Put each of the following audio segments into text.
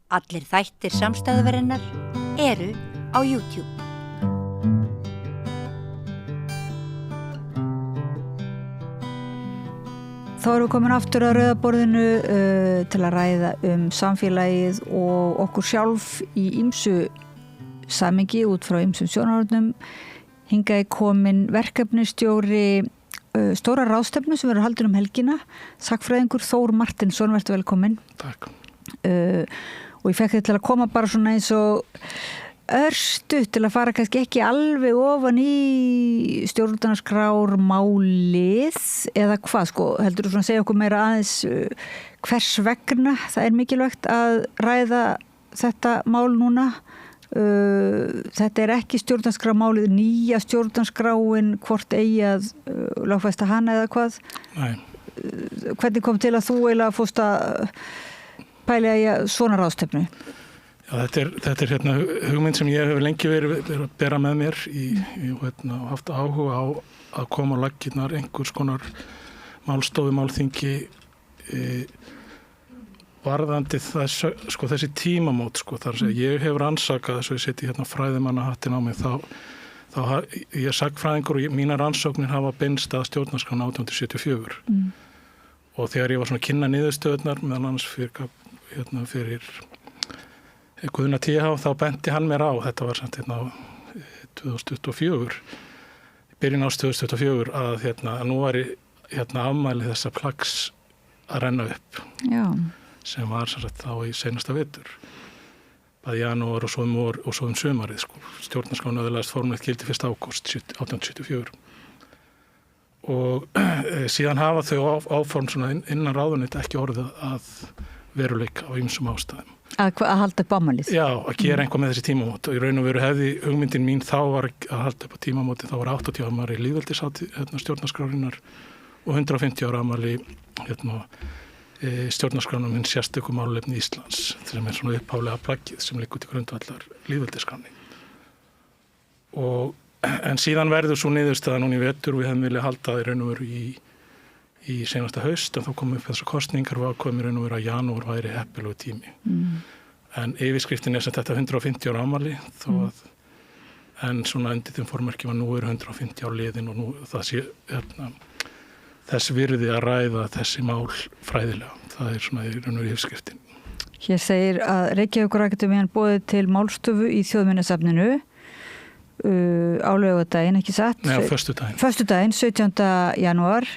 Allir þættir samstæðuverinnar eru á YouTube. Þá erum við komin aftur að Rauða borðinu til að ræða samfélagið og okkur sjálf í ýmsu samhengi út frá ýmsum sjónarhornum. Hingað er komin verkefnisstjóri stóra ráðstefnu sem verður haldin helgina, sagnfræðingur Þór Martinsson, vertu velkomin. Takk. Og ég fekk þig til að koma bara svona eins og örstutt til að fara kannski ekki alveg ofan í stjórnarskrár málið eða hvað, sko, heldur þú svona að segja okkur meira aðeins hvers vegna það er mikilvægt að ræða þetta mál núna. Þetta er ekki stjórnarskrármálið, nýja stjórnarskráin, hvort eigi að lögfesta hana eða hvað. Nei. Hvernig kom til að þú eiginlega fórst að pæla í svona ráðstefnu? Já, þetta er hérna hugmynd sem ég hef lengi verið að bera með mér og haft áhuga á að koma á laggirnar einhvers konar málstofu, málþingi varðandi þessi tímamót, þar að segja, ég hef rannsakað þess að ég seti hérna fræðimannahattin á mig, þá ég er sagnfræðingur og mínar rannsóknir hafa beinst að stjórnarskrána 1874 og þegar ég var svona að kynna niðurstöðurnar meðal annars fyrir Guðna TH, þá benti hann mér á, þetta var samt 2024, byrjun árs 2024 að nú væri afmæli þessa plaggs að renna upp. Já. Sem var þá í seinasta vetur, bæði janúar og svo sumarið, stjórnarskráin öðlaðist formlegt gildi 1. ágúst 1874 og síðan hafa þau áform svona innan ráðuneyta ekki orðið að veruleika á ýmsum ástæðum. Að halda upp afmælið? Já, að gera einhvað með þessi tímamót og í raun og veru hefði hugmyndin mín þá var að halda upp á tímamóti, þá var 80 afmæli lýðveldishátíð stjórnarskrárinnar og 150 ára afmæli stjórnarskránum hins sérstöku málefni Íslands sem er svona upphaflega plaggið sem liggur til grundvallar lýðveldisskráni. En síðan verður svo niðurstaða núna í vetur og við hefum viljað halda í raun og veru í seinasta haust en þá komum við þessar kosningar og ákveðum í raun og veru að janúar væri heppilegur tími. En yfirskriftin er sem þetta 150 ára afmæli en svona undir þeim formerkjum að nú eru 150 ár liðin og nú það sé þess virði að ræða þessi mál fræðilega. Það er svona í raun og veru yfirskriftin. Hér segir að Reykjavíkurakademían boðið til málstofu í Þjóðminjasafninu á laugardaginn, ekki satt? Nei, á föstudaginn. Föstudaginn, 17. janúar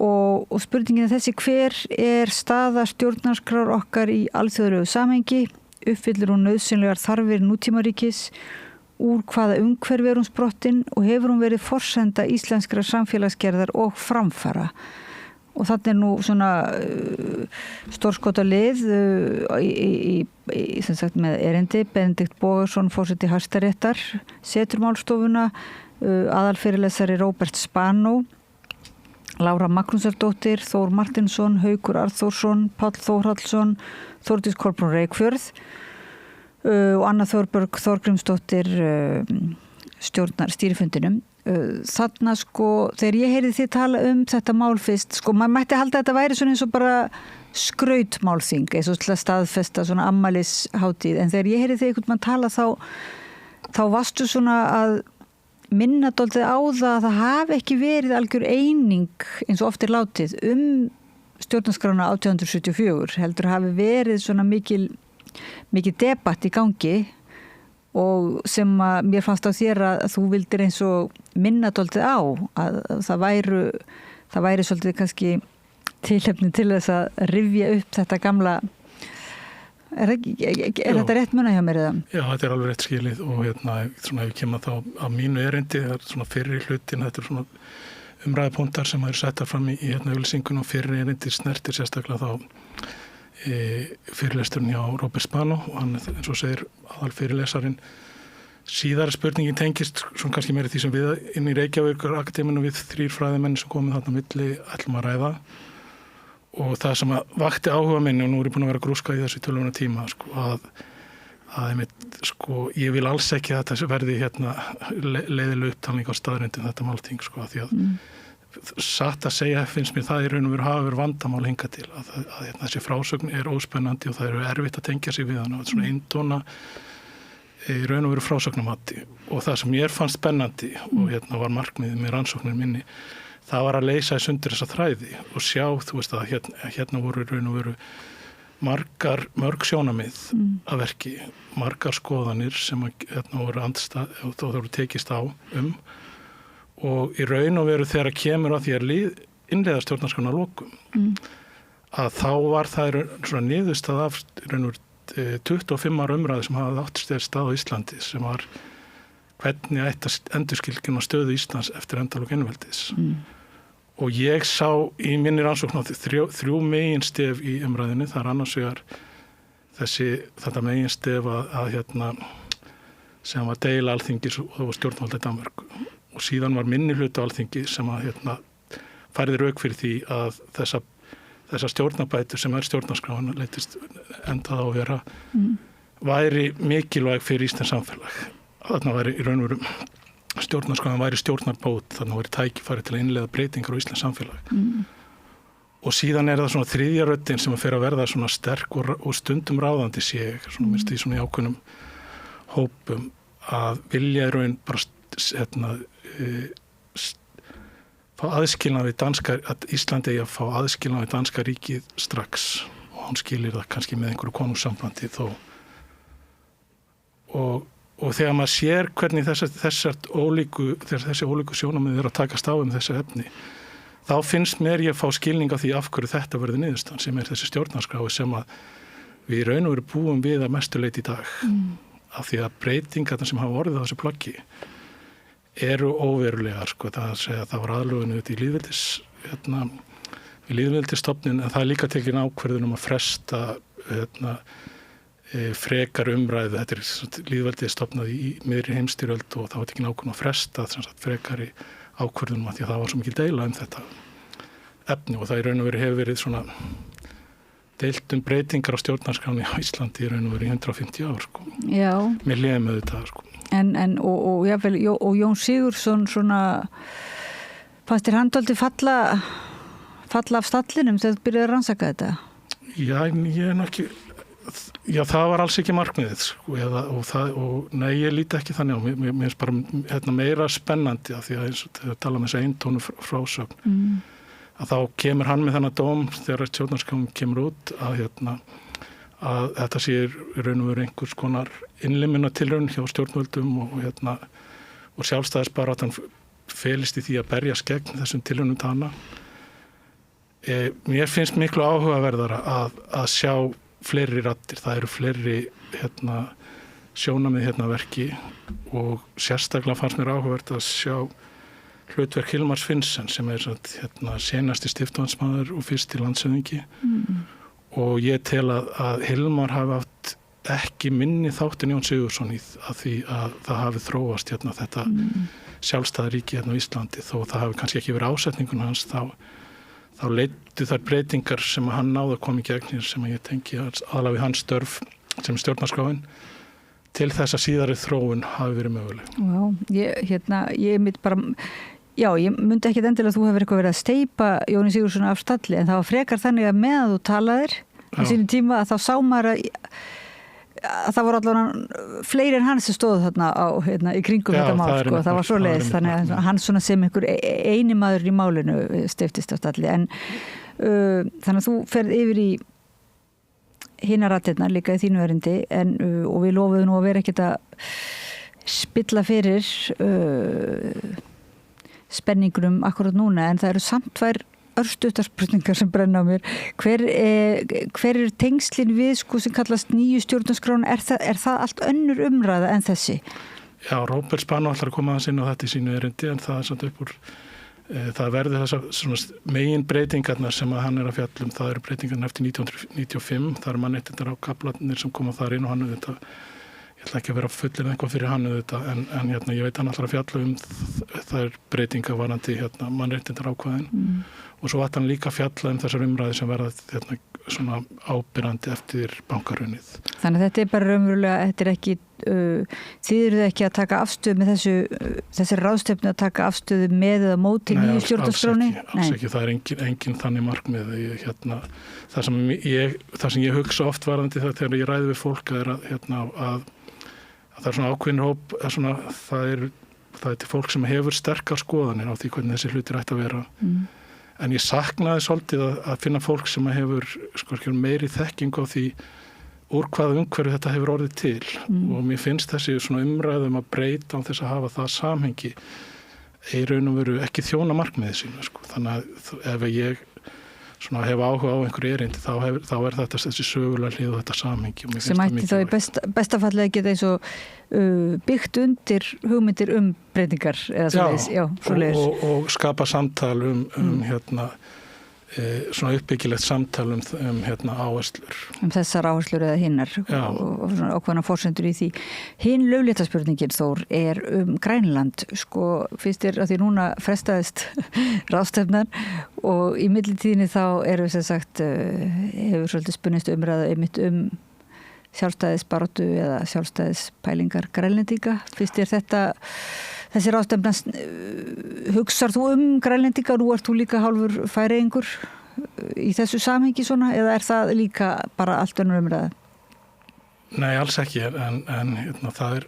og spurningin er þessi, hver er staða stjórnarskrár okkar í alþjóðlegu samhengi? Uppfyllir hún nauðsynlegar þarfir nútímaríkis? Úr hvaða umhverfi hún sprottin og hefur hún verið forsenda íslenskra samfélagsgerðar og framfara? Og þannig er nú svona stórskota lið sem sagt með erindi Benedikt Bogason, forseti Hæstaréttar, setur málstofuna, aðalfyrirlesari Róbert Spanó, Lára Magnúsardóttir, Þór Martinsson, Haukur Arþórsson, Páll Þórhallsson, Þórdís Kolbrún Reykfjörð og Anna Þorborg Þorgrímsdóttir stjórnar stýrifundinum. Þarna þegar ég heyrði þið tala þetta mál fyrst, maður mætti halda að þetta væri svona eins og bara skrautmálþing, eins og til að staðfesta svona afmælishátíð, en þegar ég heyrði þið einhvern mann tala þá varstu svona að minna dálítið á það að hafi ekki verið algjör eining eins og oft er látið stjórnarskrána 1874, heldur hafi verið svona mikil debatt í gangi og sem að mér fannst á þér að þú vildir eins og minna dálítið á að það væri svolítið kannski tilefni til þess að rifja upp þetta gamla. Er þetta rétt munna hjá mér eða? Já, þetta er alveg rétt skilið og svona ef ég kemur þá að mínu erindi, það er svona fyrri hlutin, þetta er svona umræðupunktar sem eru settar fram í auglýsingunni og fyrri erindi snertir sérstaklega þá fyrirlesturinn hjá Róbert Spanó og hann, eins og segir, aðalfyrirlesarinn. Síðara spurningin tengist svona kannski meira því sem við inn í Reykjavíkurakademíunni við 3 fræðimenn sem komum þarna milli ætlum að ræða og það sem að vakti áhuga minni og nú er ég búin að vera að grúska í þessu tölvuna tíma ég vil alls ekki að þetta verði leiðileg upptalning á staðreyndum þetta málþing því að satt að segja finnst mér það í raun og veru hafa verið vandamál hingað til að þessi frásögn óspennandi og það erfitt að tengja sig við hana og svona eindóna í raun og veru frásögnumatti og það sem ég fannst spennandi og var markmiðið með rannsóknir minni það var að leysa í sundur þessa þræði og sjá, þú veist að hérna voru í raun og veru mörg sjónamið að verki, margar skoðanir sem voru andstæð og það voru tekist á og í raun og veru þegar kemur að því að innleiða stjórnarskrána að lokum að þá var það svona niðurstað af raun og veru 25 ára umræði sem hafði átt stað á Íslandi sem var hvernig ætti að endurskilgreina stöðu Íslands eftir endalok einveldis og ég sá í minni rannsókn á þrjú meginstef í umræðinni, það annars vegar þetta meginstef að sem var deila Alþingis og stjórnvalda í Danmörku og síðan var minni hluta Alþingi sem að færði rauk fyrir því að þessa stjórnarbætur sem stjórnarskráin leitist endað á að vera væri mikilvæg fyrir íslenskt samfélag. Þarna væri í raun og veru stjórnarskráin væri stjórnarbót, þarna væri tækifæri til að innleiða breytingar á íslenskt samfélag. Og síðan það svona þriðja röddin sem að fer að verða svona sterk og stundum ráðandi sé ég, svona minnst í svona ákveðnum hópum að vilja í raun bara fá aðskilnað við að Íslandi eigi að fá aðskilnað við danska ríkið strax og hann skilir það kannski með einhverju konungssambandi þó og þegar maður sér hvernig þessi ólíku sjónarmið að takast á þessi efni þá finnst mér ég að fá skilning á því af hverju þetta verði niðurstaðan sem þessi stjórnarskrái sem að við í raun og veru búum við að mestu leyti í dag af því að breytingarna sem hafa orðið á þessu plaggi eru óverulegar, það var aðlögun út í lýðveldisstofnun en það líka tekin ákvörðun að fresta frekar umræðu, þetta lýðveldisstofnað í miðri heimsstyrjöld og það var tekin ákvörðun að fresta frekari ákvörðunum að því að það var svo mikil deila þetta efni og það í raun og veru hefur verið svona deilt breytingar á stjórnarskráni á Íslandi í raun og veru í 150 ár Já. Mér liði með þetta og Jón Sigurðsson svona fannst þér hann dálítið falla af stallinum þegar þú byrjaði að rannsaka þetta? Já, það var alls ekki markmiðið nei, ég líti ekki þannig á mér finnst bara meira spennandi af því að eins og þegar tala um þessu eintónu frásögn að þá kemur hann með þennan dóm þegar stjórnarskráin kemur út að þetta sé raun og veru einhvers konar innlimunartilraun hjá stjórnvöldum og sjálfstæðisbaráttan felist í því að berjast gegn þessum tilraunum tana. Mér finnst miklu áhugaverðara að sjá fleiri raddir, það eru fleiri sjónamið verki og sérstaklega fannst mér áhugavert að sjá hlutverk Hilmars Finnsen sem senasti stiftamtmaður og fyrsti landshöfðingi og ég tel að Hilmar hafi haft ekki minni þátt en Jón Sigurðsson að því að það hafi þróast þetta sjálfstæða ríki á Íslandi þó það hafi kannski ekki verið ásetningun hans þá leiddu þær breytingar sem hann náði að koma í gegnir sem ég tengi aðalega við hans störf sem stjórnarskráin til þess að síðari þróun hafi verið möguleg. Ég myndi bara ég myndi ekki endilega að þú hefur eitthvað verið að steypa Jóni Sigurðsson af stalli en það var frekar þannig að meðan þú talaðir á sínum tíma að þá sá maður að það voru allavega fleiri en hann sem stóðu þarna í kringum þetta mál það var svoleiðis þannig að hann svona sem einhver eini maður í málinu steyptist af stalli en þannig að þú ferð yfir í hinar raddirnar líka í þínu erindi og við lofuðum nú að vera ekkert að spilla fyrir spenningunum akkurat núna en það eru samt tvær örstuttarspurningar sem brenna á mér. Hver er tengslin við sem kallast nýju stjórnarskráin? Er það allt önnur umræða en þessi? Já, Róbert Spanó ætlar að koma að sinna þetta í sínu erindi en það samt upp úr það verður þessar megin breytingarnar sem að hann að fjallum, það eru breytingarnar eftir 1995, það eru mannréttindar á kaflarnir sem koma þar inn og hann auðvitað ég ætla ekki að vera fullur eitthvað fyrir hann auðvitað en ég veit hann ætlar að fjalla þær breytingar varandi mannréttindar ákvæðin og svo ætla hann líka að fjalla þessar umræði sem verða svona ábyrrandi eftir bankarunnið. Þannig að þetta er bara raunverulega, þetta er ekki þið eruð ekki að taka afstöðu með þessi ráðstefnu að taka afstöðu með eða móti nýju stjórnarskráni? Alls ekki, það engin þannig markmið. Það sem ég hugsa oft varðandi það þegar ég ræði við fólk að það er svona ákveðin hóp, það er til fólk sem hefur sterkar skoðanir á því hvernig þessi hlutir ætti að vera. En ég saknaði svolítið að finna fólk sem hefur meiri þekkingu á því úr hvaða umhverfi þetta hefur orðið til og mér finnst þessi svona umræðum að breyta á þess að hafa það samhengi í raun og veru ekki þjóna markmiðið sínu. Þannig að ef ég svona hef áhuga á einhverju erindi þá er þetta þessi sögulega hlið og þetta samhengi. Sem ætti þá í bestafalli að geta eins og byggt undir hugmyndir breytingar eða svoleiðis. Og skapa samtal svona uppbyggilegt samtal áherslur. Þessar áherslur eða hinnar og svona ákveðna forsendur í því. Hinn lögléttaspurningin Þór er Grænland. Fyrst að því núna frestaðist ráðstefnan og í millitíðinni þá erum við sem sagt hefur svolítið spunnist umræða einmitt sjálfstæðisbaráttu eða sjálfstæðispælingar Grænlendinga. Fyrst þessi ráðstefna, hugsar þú Grænlendinga og nú ert þú líka hálfur Færeyingur í þessu samhengi svona eða er það líka bara allt önnur umræða? Nei, alls ekki en það er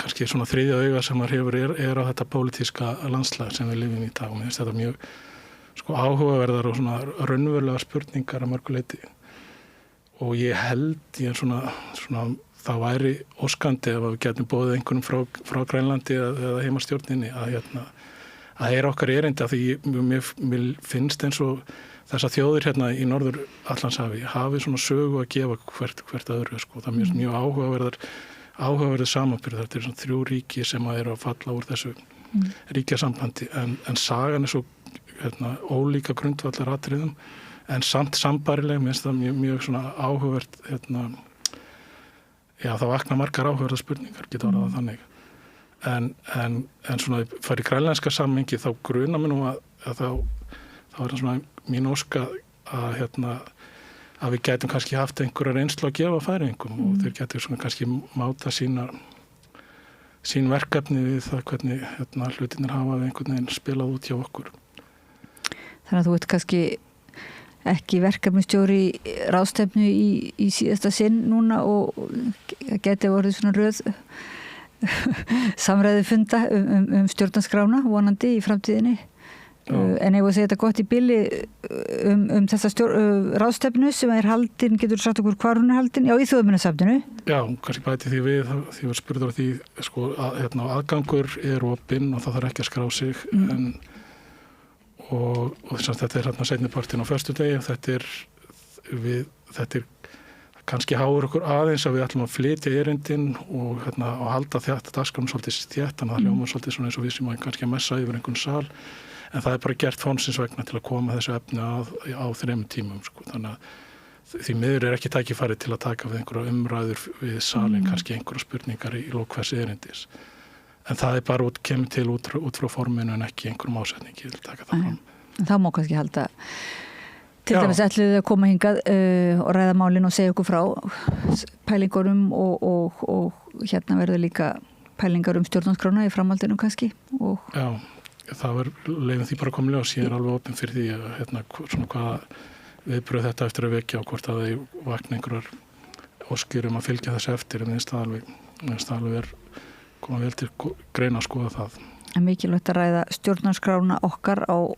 kannski svona þriðja auga sem maður hefur er á þetta pólitíska landslag sem við lifum í dag og mér finnst þetta mjög áhugaverðar og svona raunverulega spurningar að mörgu leyti og ég held svona það væri óskandi ef við getum boðið einhvern frá Grænlandi eða heimastjórninni að heyra okkar erindi af því mér finnst eins og þessar þjóðir í Norður Atlantshafi hafi svona sögu að gefa hvert öðru. Það er mjög áhugaverður samanburð. Þetta svona 3 ríki sem eru að falla úr þessu ríkjasambandi en sagan er svo ólíka grundvallar atriðum en samt sambærileg. Mér finnst það mjög svona áhugavert það vakna margar áhugaverðar spurningar, geta orðað þannig. En svona fara í grænlenska samhengi þá grunar mér nú að þá er það svona mín óska að við gætum kannski haft einhverja reynslu að gefa Færeyingum og þeir gætu svona kannski máta sín verkefni við það hvernig hlutinir hafa einhvern veginn spilað út hjá okkur. Þannig að þú ert kannski ekki verkefnistjóri ráðstefnu í síðasta sinn núna og geti orðið svona röð samræði funda stjórnarskrána vonandi í framtíðinni. En ef að segja þetta gott í bili þessa ráðstefnu sem er haldin, getur þú sagt okkur hvar hún er haldin? Já, í Þjóðminjasafninu. Já, kannski bæti því við því var spurður á því aðgangur er opinn og það þarf ekki að skrá sig og þetta er seinnipartinn á föstudegi þetta er kannski háur okkur aðeins að við ætlum að flytja erindin og halda þetta dagskránum svolítið þétt en það hljómar svolítið svona eins og við sem kannski að messa yfir einhvern sal en það er bara gert fónsins vegna til að koma þessu efni á 3 tímum þannig að því miður er ekki tækifæri til að taka við einhverja umræður við salin kannski einhverja spurningar í lok hvers erindis en það er bara kemur til út frá forminu en ekki einhverjum ásetningi, ég vil taka það fram. Það má kannski halda til dæmis ætluðu að koma hingað og ræða málin og segja okkur frá pælingunum og verður líka pælingar stjórnarskrána í framhaldinu kannski. Já, það var leifin því bara komið ljós, ég er alveg opinn fyrir því að svona hvaða viðbrögð þetta eftir að vekja og hvort að þau vakna einhverjar óskir að fylgja þessu eftir en minnst alveg er koma vel til greina að skoða það. Mikilvægt að ræða stjórnarskrána okkar á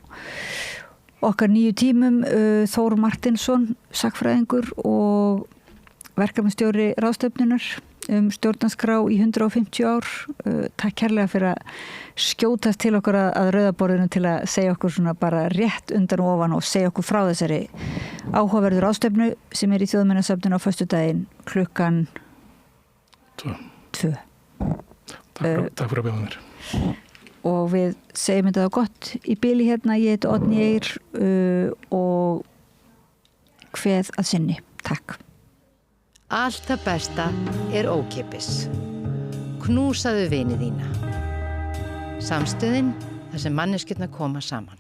okkar 9 tímum Þór Martinsson, sagnfræðingur og verkefnastjóri ráðstefnunar stjórnarskrá í 150 ár. Takk kærlega fyrir að skjótast til okkur að rauðaborðinu til að segja okkur svona bara rétt undan og ofan og segja okkur frá þessari áhugaverður ráðstefnu sem er í Þjóðminjasafninu á föstudaginn klukkan 2. Takk fyrir að bjóða mér. Og við segjum þetta gott í bili ég heiti Oddný Eir og kveð að sinni. Takk. Allt það besta er ókeypis. Knúsaðu vini þína. Samstöðin þar sem manneskjurnar koma saman.